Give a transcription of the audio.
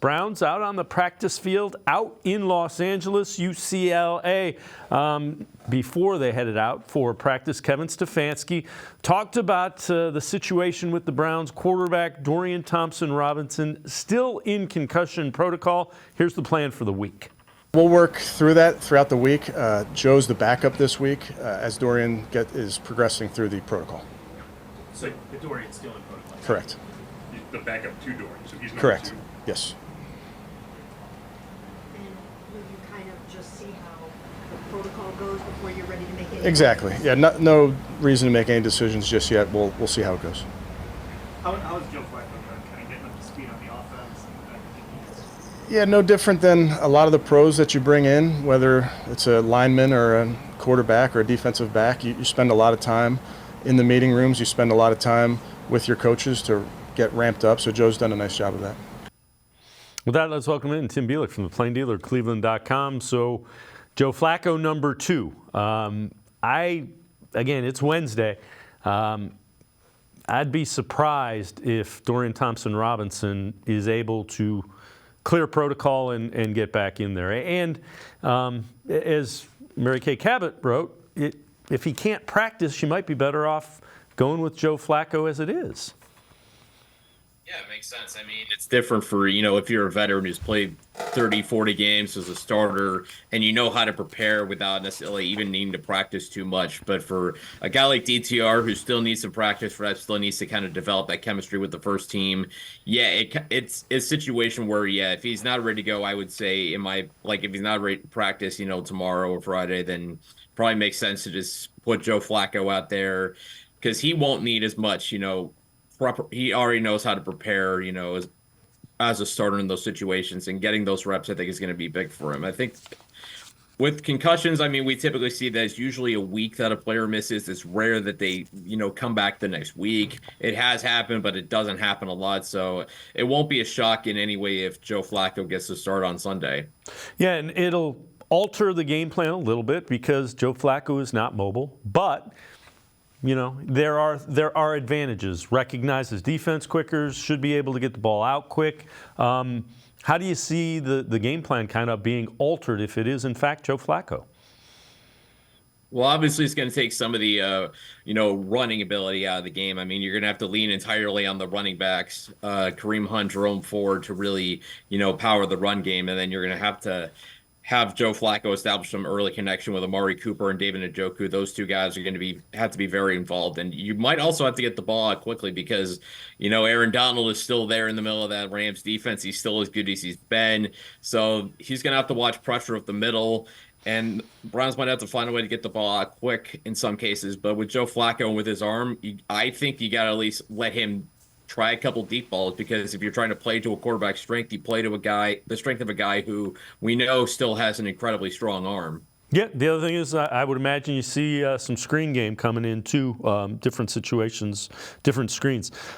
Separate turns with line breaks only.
Browns out on the practice field out in Los Angeles, UCLA. Before they headed out for practice, Kevin Stefanski talked about the situation with the Browns quarterback Dorian Thompson-Robinson still in concussion protocol. Here's the plan for the week.
We'll work through that throughout the week. Joe's the backup this week as Dorian is progressing through the protocol.
So Dorian's still in protocol?
Correct.
He's the backup to Dorian, so he's number
Correct.
2?
Yes.
Will you kind of just see how the protocol goes before you're ready to make it?
Exactly. Yeah. No reason to make any decisions just yet. We'll see how it goes.
How is Joe Flacco kind of getting up to speed on the offense?
Yeah, no different than a lot of the pros that you bring in, whether it's a lineman or a quarterback or a defensive back. You spend a lot of time in the meeting rooms. You spend a lot of time with your coaches to get ramped up. So Joe's done a nice job of that.
With that, let's welcome in Tim Bielik from the Plain Dealer, cleveland.com. So, Joe Flacco, number 2. Again, it's Wednesday. I'd be surprised if Dorian Thompson-Robinson is able to clear protocol and get back in there. And as Mary Kay Cabot wrote, if he can't practice, she might be better off going with Joe Flacco as it is.
Yeah, it makes sense. I mean, it's different for, if you're a veteran who's played 30, 40 games as a starter and you know how to prepare without necessarily even needing to practice too much. But for a guy like DTR who still needs some practice reps, still needs to kind of develop that chemistry with the first team, it's a situation where, if he's not ready to go, I would say if he's not ready to practice, tomorrow or Friday, then probably makes sense to just put Joe Flacco out there because he won't need as much, he already knows how to prepare, as a starter in those situations, and getting those reps, I think, is going to be big for him. I think with concussions, we typically see that it's usually a week that a player misses. It's rare that they, come back the next week. It has happened, but it doesn't happen a lot. So it won't be a shock in any way if Joe Flacco gets to start on Sunday.
Yeah, and it'll alter the game plan a little bit because Joe Flacco is not mobile, but there are advantages. Recognizes defense quicker, should be able to get the ball out quick. How do you see the game plan kind of being altered if it is, in fact, Joe Flacco?
Well, obviously, it's going to take some of the, running ability out of the game. You're going to have to lean entirely on the running backs, Kareem Hunt, Jerome Ford, to really, power the run game. And then you're going to have Joe Flacco establish some early connection with Amari Cooper and David Njoku. Those two guys are going to have to be very involved. And you might also have to get the ball out quickly because, Aaron Donald is still there in the middle of that Rams defense. He's still as good as he's been. So he's going to have to watch pressure up the middle. And Browns might have to find a way to get the ball out quick in some cases. But with Joe Flacco and with his arm, I think you got to at least let him try a couple deep balls, because if you're trying to play to a quarterback's strength, you play to the strength of a guy who we know still has an incredibly strong arm.
Yeah, the other thing is I would imagine you see some screen game coming in too, different situations, different screens.